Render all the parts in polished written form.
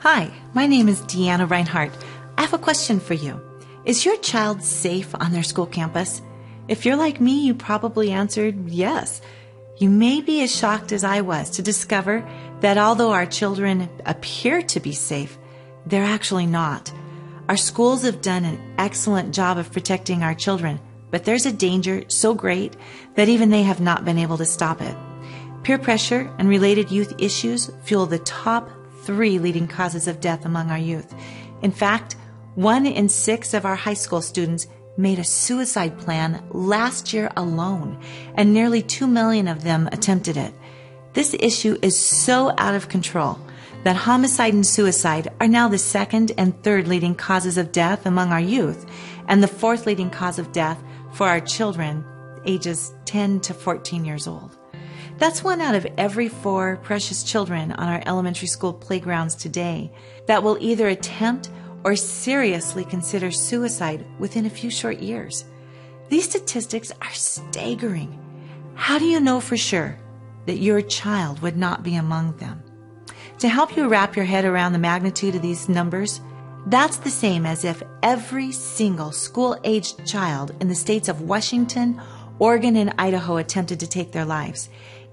Hi, my name is Deanna Reinhardt. I have a question for you. Is your child safe on their school campus? If you're like me, you probably answered yes. You may be as shocked as I was to discover that although our children appear to be safe, they're actually not. Our schools have done an excellent job of protecting our children, but there's a danger so great that even they have not been able to stop it. Peer pressure and related youth issues fuel the top 3 leading causes of death among our youth. In fact, 1 in 6 of our high school students made a suicide plan last year alone, and nearly 2 million of them attempted it. This issue is so out of control that homicide and suicide are now the 2nd and 3rd leading causes of death among our youth, and the 4th leading cause of death for our children ages 10 to 14 years old. That's 1 out of every 4 precious children on our elementary school playgrounds today that will either attempt or seriously consider suicide within a few short years. These statistics are staggering. How do you know for sure that your child would not be among them? To help you wrap your head around the magnitude of these numbers, that's the same as if every single school-aged child in the states of Washington, Oregon, and Idaho attempted to take their lives,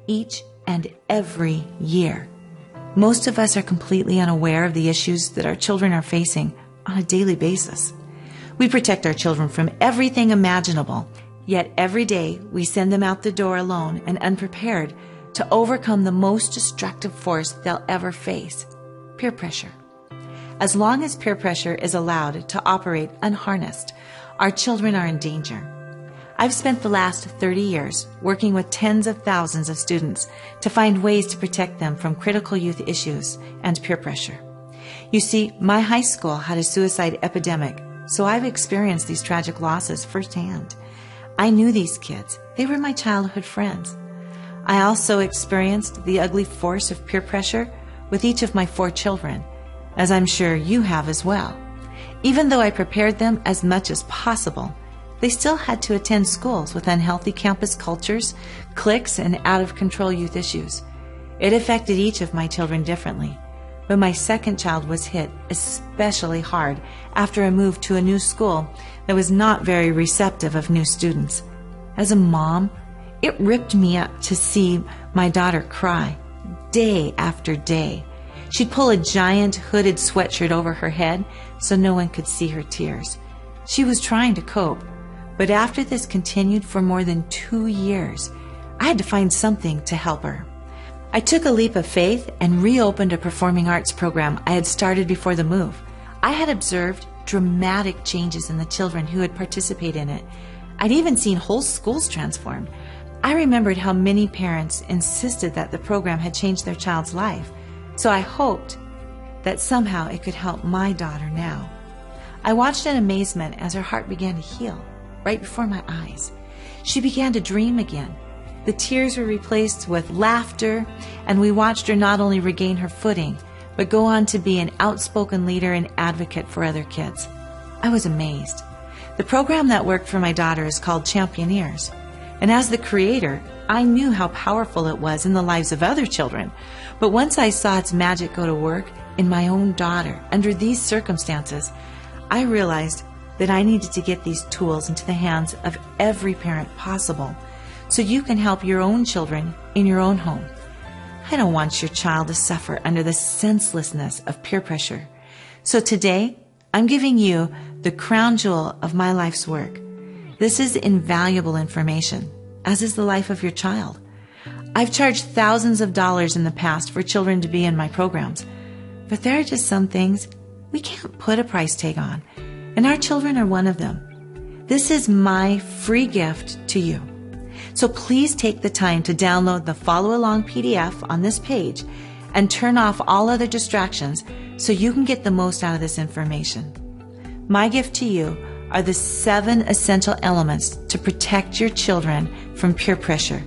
each and every year. Most of us are completely unaware of the issues that our children are facing on a daily basis. We protect our children from everything imaginable, yet every day we send them out the door alone and unprepared to overcome the most destructive force they'll ever face: peer pressure. As long as peer pressure is allowed to operate unharnessed, our children are in danger. I've spent the last 30 years working with tens of thousands of students to find ways to protect them from critical youth issues and peer pressure. You see, my high school had a suicide epidemic, so I've experienced these tragic losses firsthand. I knew these kids. They were my childhood friends. I also experienced the ugly force of peer pressure with each of my 4 children, as I'm sure you have as well. Even though I prepared them as much as possible, they still had to attend schools with unhealthy campus cultures, cliques, and out-of-control youth issues. It affected each of my children differently, but my second child was hit especially hard after a move to a new school that was not very receptive of new students. As a mom, it ripped me up to see my daughter cry day after day. She'd pull a giant hooded sweatshirt over her head so no one could see her tears. She was trying to cope, but after this continued for more than 2 years, I had to find something to help her. I took a leap of faith and reopened a performing arts program I had started before the move. I had observed dramatic changes in the children who had participated in it. I'd even seen whole schools transformed. I remembered how many parents insisted that the program had changed their child's life, so I hoped that somehow it could help my daughter now. I watched in amazement as her heart began to heal right before my eyes. She began to dream again. The tears were replaced with laughter, and we watched her not only regain her footing, but go on to be an outspoken leader and advocate for other kids. I was amazed. The program that worked for my daughter is called Championeers, and as the creator, I knew how powerful it was in the lives of other children. But once I saw its magic go to work in my own daughter under these circumstances, I realized that I needed to get these tools into the hands of every parent possible so you can help your own children in your own home. I don't want your child to suffer under the senselessness of peer pressure. So today, I'm giving you the crown jewel of my life's work. This is invaluable information, as is the life of your child. I've charged thousands of dollars in the past for children to be in my programs, but there are just some things we can't put a price tag on, and our children are one of them. This is my free gift to you. So please take the time to download the follow-along PDF on this page and turn off all other distractions so you can get the most out of this information. My gift to you are the 7 essential elements to protect your children from peer pressure.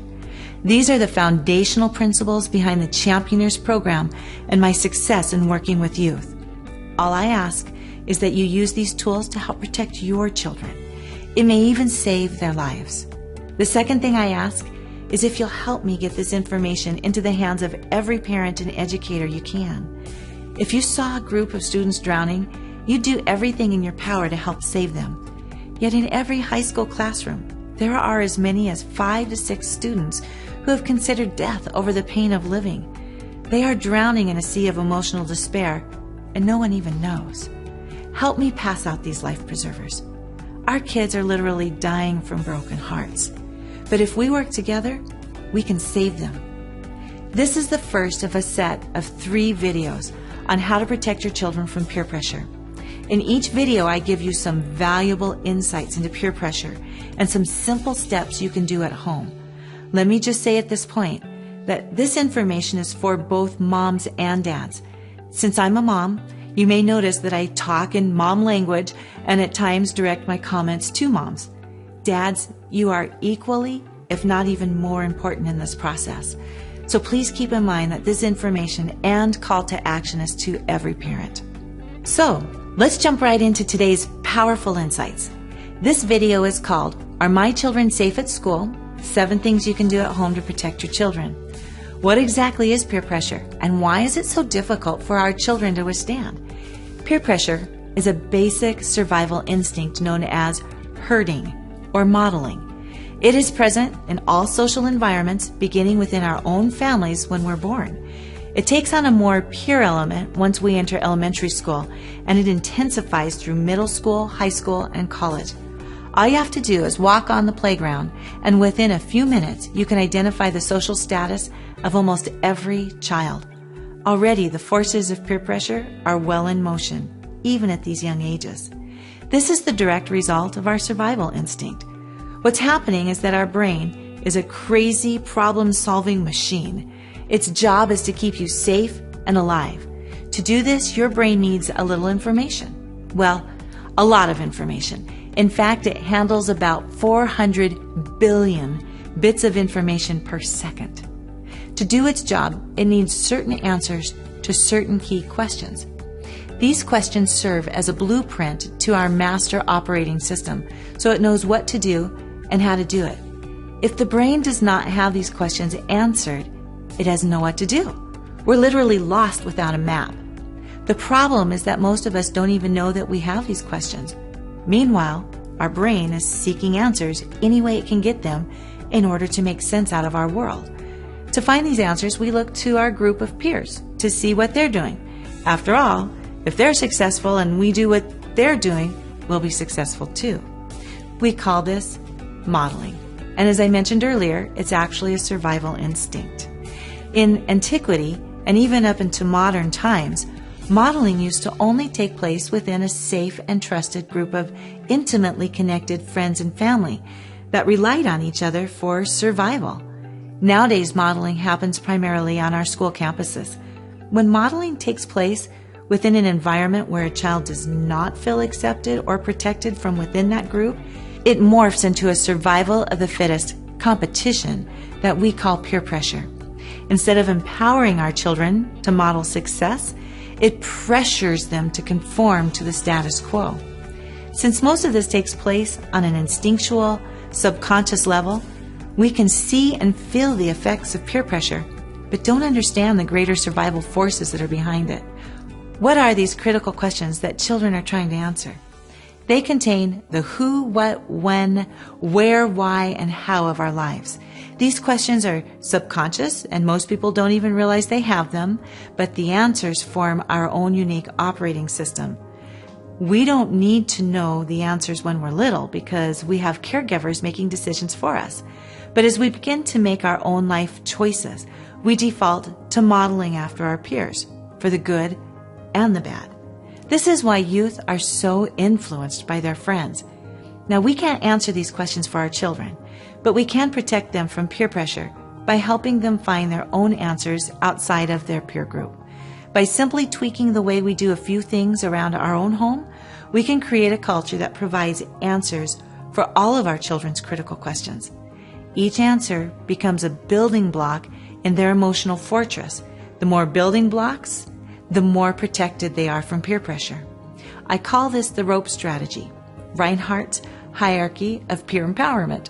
These are the foundational principles behind the Championers program and my success in working with youth. All I ask is that you use these tools to help protect your children. It may even save their lives. The second thing I ask is if you'll help me get this information into the hands of every parent and educator you can. If you saw a group of students drowning, you'd do everything in your power to help save them. Yet in every high school classroom, there are as many as 5 to 6 students who have considered death over the pain of living. They are drowning in a sea of emotional despair, and no one even knows. Help me pass out these life preservers. Our kids are literally dying from broken hearts. But if we work together, we can save them. This is the first of a set of 3 videos on how to protect your children from peer pressure. In each video, I give you some valuable insights into peer pressure and some simple steps you can do at home. Let me just say at this point that this information is for both moms and dads. Since I'm a mom, you may notice that I talk in mom language and at times direct my comments to moms. Dads, you are equally, if not even more important in this process. So please keep in mind that this information and call to action is to every parent. So let's jump right into today's powerful insights. This video is called, Are My Children Safe at School? 7 Things You Can Do at Home to Protect Your Children. What exactly is peer pressure, and why is it so difficult for our children to withstand? Peer pressure is a basic survival instinct known as herding or modeling. It is present in all social environments, beginning within our own families when we're born. It takes on a more pure element once we enter elementary school, and it intensifies through middle school, high school, and college. All you have to do is walk on the playground, and within a few minutes, you can identify the social status of almost every child. Already, the forces of peer pressure are well in motion, even at these young ages. This is the direct result of our survival instinct. What's happening is that our brain is a crazy problem-solving machine. Its job is to keep you safe and alive. To do this, your brain needs a little information. Well, a lot of information. In fact, it handles about 400 billion bits of information per second. To do its job, it needs certain answers to certain key questions. These questions serve as a blueprint to our master operating system, so it knows what to do and how to do it. If the brain does not have these questions answered, it doesn't know what to do. We're literally lost without a map. The problem is that most of us don't even know that we have these questions. Meanwhile, our brain is seeking answers any way it can get them in order to make sense out of our world. To find these answers, we look to our group of peers to see what they're doing. After all, if they're successful and we do what they're doing, we'll be successful too. We call this modeling. And as I mentioned earlier, it's actually a survival instinct. In antiquity, and even up into modern times, modeling used to only take place within a safe and trusted group of intimately connected friends and family that relied on each other for survival. Nowadays, modeling happens primarily on our school campuses. When modeling takes place within an environment where a child does not feel accepted or protected from within that group, it morphs into a survival of the fittest competition that we call peer pressure. Instead of empowering our children to model success, it pressures them to conform to the status quo. Since most of this takes place on an instinctual, subconscious level, we can see and feel the effects of peer pressure, but don't understand the greater survival forces that are behind it. What are these critical questions that children are trying to answer? They contain the who, what, when, where, why, and how of our lives. These questions are subconscious, and most people don't even realize they have them, but the answers form our own unique operating system. We don't need to know the answers when we're little because we have caregivers making decisions for us. But as we begin to make our own life choices, we default to modeling after our peers, for the good and the bad. This is why youth are so influenced by their friends. Now, we can't answer these questions for our children, but we can protect them from peer pressure by helping them find their own answers outside of their peer group. By simply tweaking the way we do a few things around our own home, we can create a culture that provides answers for all of our children's critical questions. Each answer becomes a building block in their emotional fortress. The more building blocks, the more protected they are from peer pressure. I call this the rope strategy, Reinhardt's hierarchy of peer empowerment.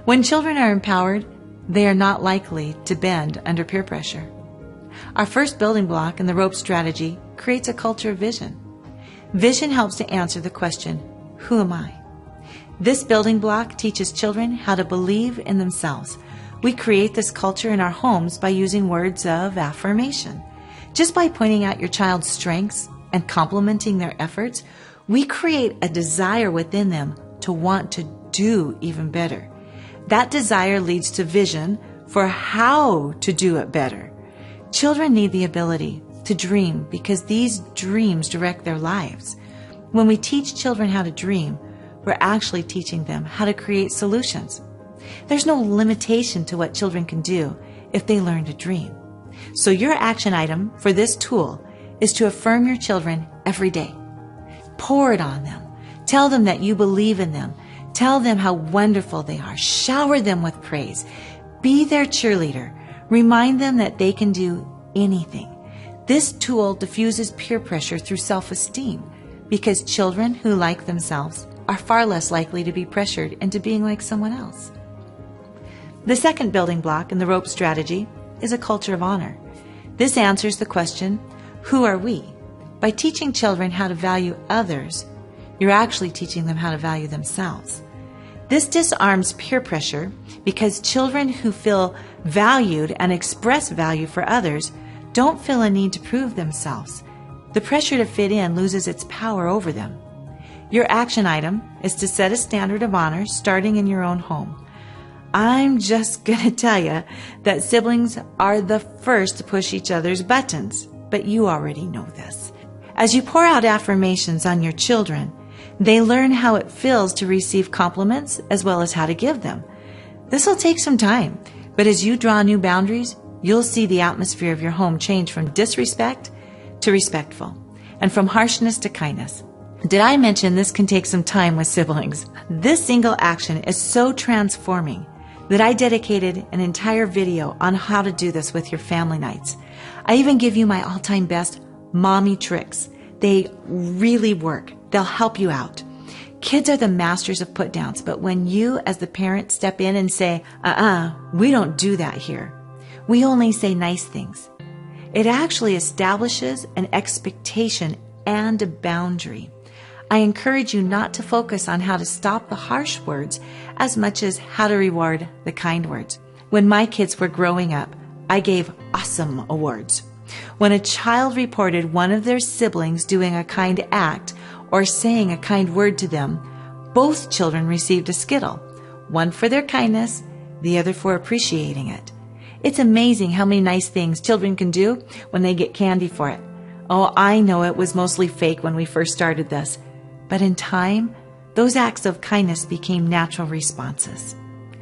When children are empowered, they are not likely to bend under peer pressure. Our first building block in the rope strategy creates a culture of vision. Vision helps to answer the question, who am I? This building block teaches children how to believe in themselves. We create this culture in our homes by using words of affirmation. Just by pointing out your child's strengths and complimenting their efforts, we create a desire within them to want to do even better. That desire leads to vision for how to do it better. Children need the ability to dream because these dreams direct their lives. When we teach children how to dream, we're actually teaching them how to create solutions. There's no limitation to what children can do if they learn to dream. So your action item for this tool is to affirm your children every day. Pour it on them. Tell them that you believe in them. Tell them how wonderful they are. Shower them with praise. Be their cheerleader. Remind them that they can do anything. This tool diffuses peer pressure through self-esteem because children who like themselves are far less likely to be pressured into being like someone else. The second building block in the rope strategy is a culture of honor. This answers the question, who are we? By teaching children how to value others, you're actually teaching them how to value themselves. This disarms peer pressure because children who feel valued and express value for others don't feel a need to prove themselves. The pressure to fit in loses its power over them. Your action item is to set a standard of honor starting in your own home. I'm just going to tell you that siblings are the first to push each other's buttons, but you already know this. As you pour out affirmations on your children, they learn how it feels to receive compliments as well as how to give them. This will take some time, but as you draw new boundaries, you'll see the atmosphere of your home change from disrespect to respectful, and from harshness to kindness. Did I mention this can take some time with siblings? This single action is so transforming that I dedicated an entire video on how to do this with your family nights. I even give you my all-time best mommy tricks. They really work. They'll help you out. Kids are the masters of put-downs, but when you as the parent step in and say, we don't do that here. We only say nice things. It actually establishes an expectation and a boundary. I encourage you not to focus on how to stop the harsh words as much as how to reward the kind words. When my kids were growing up, I gave awesome awards. When a child reported one of their siblings doing a kind act or saying a kind word to them, both children received a Skittle, one for their kindness, the other for appreciating it. It's amazing how many nice things children can do when they get candy for it. Oh, I know it was mostly fake when we first started this, but in time, those acts of kindness became natural responses.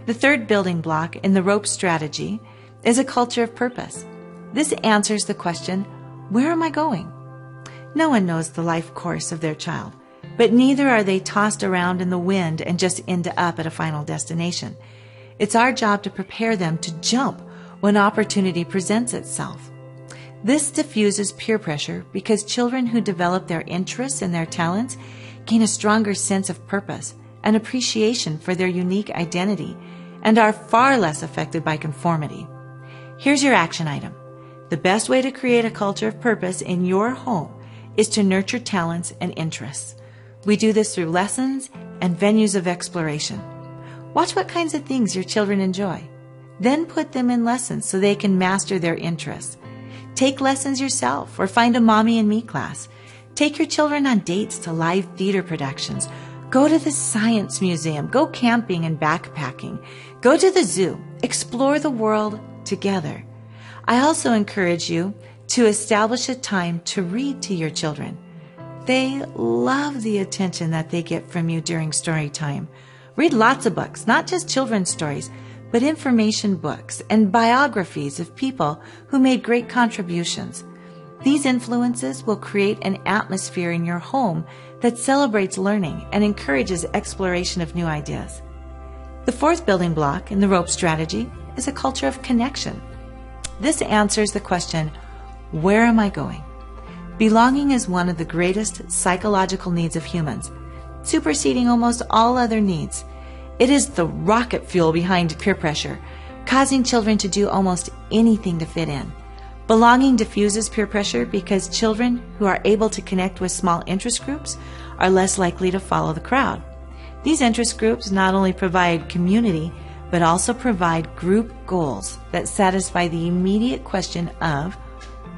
The third building block in the rope strategy is a culture of purpose. This answers the question, where am I going? No one knows the life course of their child, but neither are they tossed around in the wind and just end up at a final destination. It's our job to prepare them to jump when opportunity presents itself. This diffuses peer pressure because children who develop their interests and their talents gain a stronger sense of purpose and appreciation for their unique identity and are far less affected by conformity. Here's your action item. The best way to create a culture of purpose in your home is to nurture talents and interests. We do this through lessons and venues of exploration. Watch what kinds of things your children enjoy. Then put them in lessons so they can master their interests. Take lessons yourself or find a Mommy and Me class. Take your children on dates to live theater productions. Go to the science museum. Go camping and backpacking. Go to the zoo. Explore the world together. I also encourage you to establish a time to read to your children. They love the attention that they get from you during story time. Read lots of books, not just children's stories, but information books and biographies of people who made great contributions. These influences will create an atmosphere in your home that celebrates learning and encourages exploration of new ideas. The fourth building block in the rope strategy is a culture of connection. This answers the question, where am I going? Belonging is one of the greatest psychological needs of humans, superseding almost all other needs. It is the rocket fuel behind peer pressure, causing children to do almost anything to fit in. Belonging diffuses peer pressure because children who are able to connect with small interest groups are less likely to follow the crowd. These interest groups not only provide community, but also provide group goals that satisfy the immediate question of,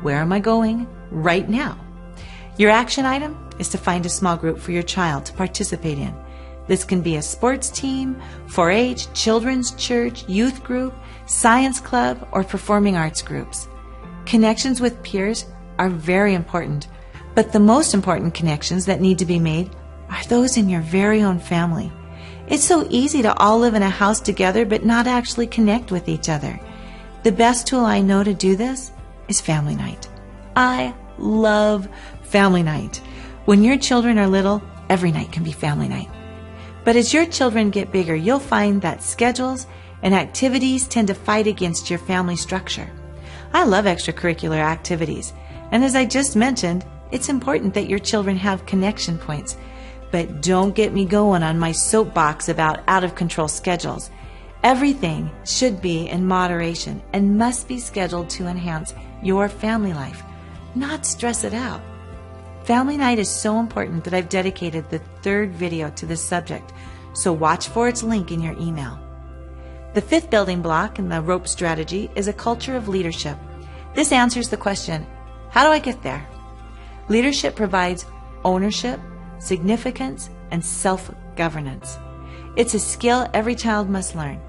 where am I going right now? Your action item is to find a small group for your child to participate in. This can be a sports team, 4-H, children's church, youth group, science club, or performing arts groups. Connections with peers are very important, but the most important connections that need to be made are those in your very own family. It's so easy to all live in a house together but not actually connect with each other. The best tool I know to do this is family night. I love family night. When your children are little, every night can be family night. But as your children get bigger, you'll find that schedules and activities tend to fight against your family structure. I love extracurricular activities, and as I just mentioned, it's important that your children have connection points. But don't get me going on my soapbox about out-of-control schedules. Everything should be in moderation and must be scheduled to enhance your family life, not stress it out. Family night is so important that I've dedicated the 3rd video to this subject, so watch for its link in your email. The 5th building block in the rope strategy is a culture of leadership. This answers the question, how do I get there? Leadership provides ownership, significance, and self-governance. It's a skill every child must learn.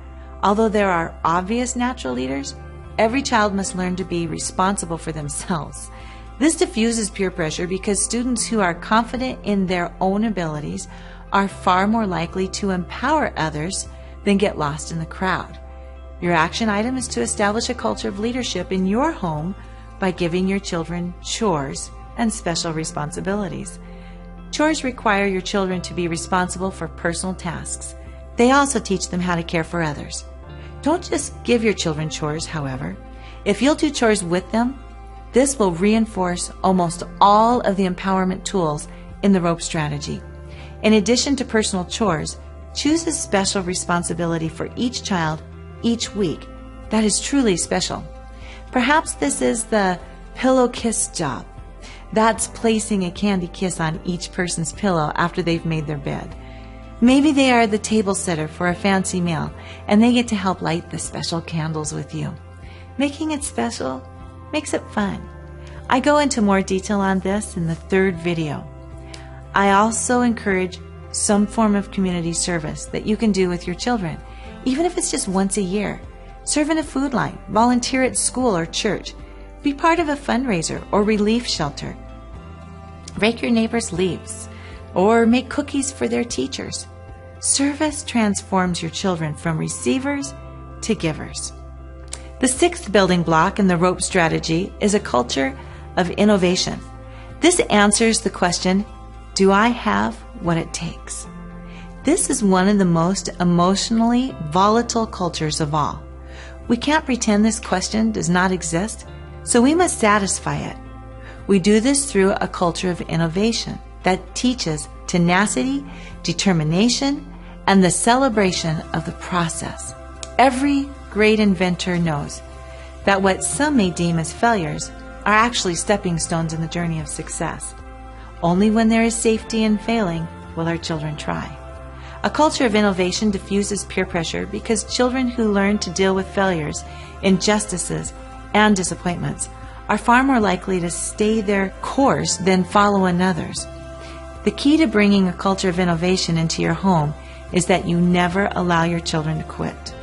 Although there are obvious natural leaders, every child must learn to be responsible for themselves. This diffuses peer pressure because students who are confident in their own abilities are far more likely to empower others than get lost in the crowd. Your action item is to establish a culture of leadership in your home by giving your children chores and special responsibilities. Chores require your children to be responsible for personal tasks. They also teach them how to care for others. Don't just give your children chores, however. If you'll do chores with them, this will reinforce almost all of the empowerment tools in the rope strategy. In addition to personal chores, choose a special responsibility for each child each week that is truly special. Perhaps this is the pillow kiss job. That's placing a candy kiss on each person's pillow after they've made their bed. Maybe they are the table setter for a fancy meal and they get to help light the special candles with you. Making it special makes it fun. I go into more detail on this in the 3rd video. I also encourage some form of community service that you can do with your children, even if it's just once a year. Serve in a food line, volunteer at school or church, be part of a fundraiser or relief shelter, rake your neighbors' leaves, or make cookies for their teachers. Service transforms your children from receivers to givers. The 6th building block in the rope strategy is a culture of innovation. This answers the question, do I have what it takes? This is one of the most emotionally volatile cultures of all. We can't pretend this question does not exist, so we must satisfy it. We do this through a culture of innovation that teaches tenacity, determination, and the celebration of the process. Every great inventor knows that what some may deem as failures are actually stepping stones in the journey of success. Only when there is safety in failing will our children try. A culture of innovation diffuses peer pressure because children who learn to deal with failures, injustices, and disappointments are far more likely to stay their course than follow another's. The key to bringing a culture of innovation into your home is that you never allow your children to quit.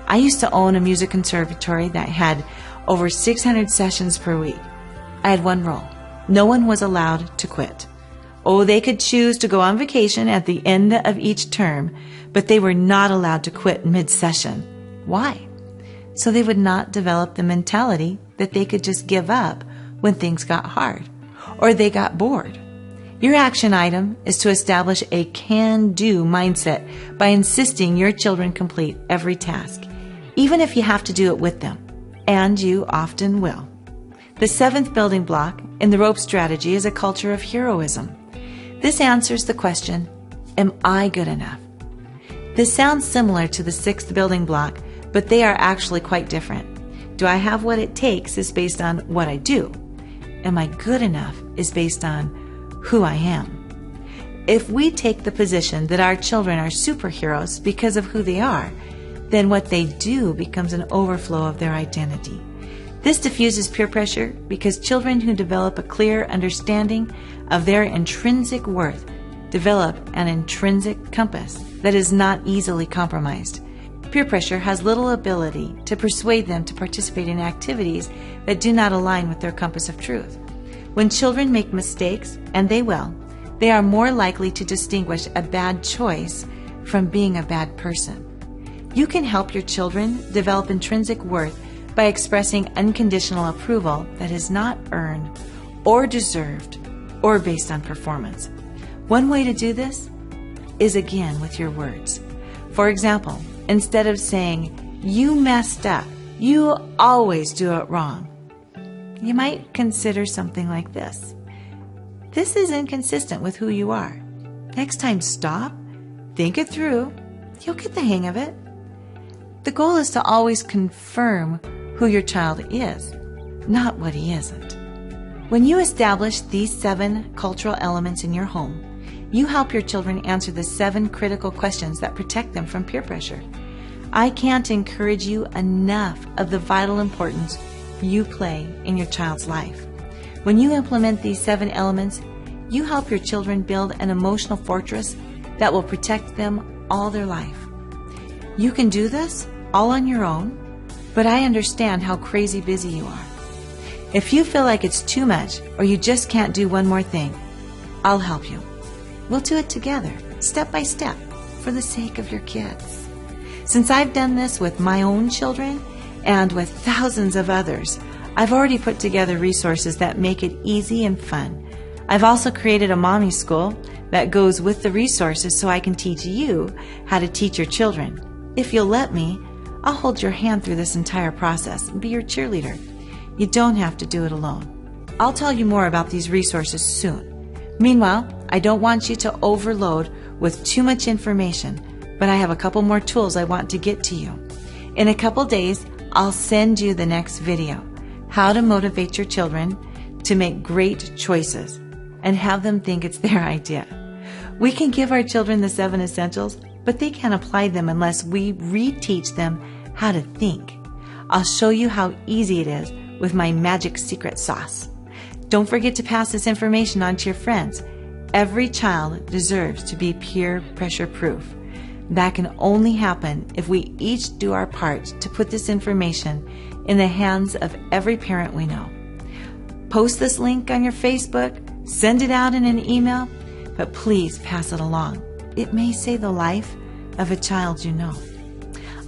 I used to own a music conservatory that had over 600 sessions per week. I had one rule. No one was allowed to quit. Oh, they could choose to go on vacation at the end of each term, but they were not allowed to quit mid-session. Why? So they would not develop the mentality that they could just give up when things got hard or they got bored. Your action item is to establish a can-do mindset by insisting your children complete every task, even if you have to do it with them, and you often will. The 7th building block in the rope strategy is a culture of heroism. This answers the question, am I good enough? This sounds similar to the 6th building block, but they are actually quite different. Do I have what it takes is based on what I do. Am I good enough is based on who I am. If we take the position that our children are superheroes because of who they are, then what they do becomes an overflow of their identity. This diffuses peer pressure because children who develop a clear understanding of their intrinsic worth develop an intrinsic compass that is not easily compromised. Peer pressure has little ability to persuade them to participate in activities that do not align with their compass of truth. When children make mistakes, and they will, they are more likely to distinguish a bad choice from being a bad person. You can help your children develop intrinsic worth by expressing unconditional approval that is not earned or deserved or based on performance. One way to do this is again with your words. For example, instead of saying, "You messed up, you always do it wrong," you might consider something like this. "This is inconsistent with who you are. Next time, stop, think it through. You'll get the hang of it." The goal is to always confirm who your child is, not what he isn't. When you establish these 7 cultural elements in your home, you help your children answer the 7 critical questions that protect them from peer pressure. I can't encourage you enough of the vital importance you play in your child's life. When you implement these 7 elements, you help your children build an emotional fortress that will protect them all their life. You can do this all on your own, but I understand how crazy busy you are. If you feel like it's too much or you just can't do one more thing, I'll help you. We'll do it together, step by step, for the sake of your kids. Since I've done this with my own children and with thousands of others, I've already put together resources that make it easy and fun. I've also created a mommy school that goes with the resources so I can teach you how to teach your children. If you'll let me, I'll hold your hand through this entire process and be your cheerleader. You don't have to do it alone. I'll tell you more about these resources soon. Meanwhile, I don't want you to overload with too much information, but I have a couple more tools I want to get to you. In a couple days, I'll send you the next video, how to motivate your children to make great choices and have them think it's their idea. We can give our children the 7 essentials, but they can't apply them unless we reteach them how to think. I'll show you how easy it is with my magic secret sauce. Don't forget to pass this information on to your friends. Every child deserves to be peer pressure proof. That can only happen if we each do our part to put this information in the hands of every parent we know. Post this link on your Facebook, send it out in an email, but please pass it along. It may save the life of a child you know.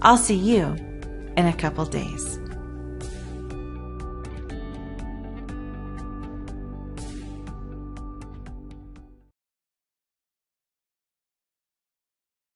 I'll see you in a couple days.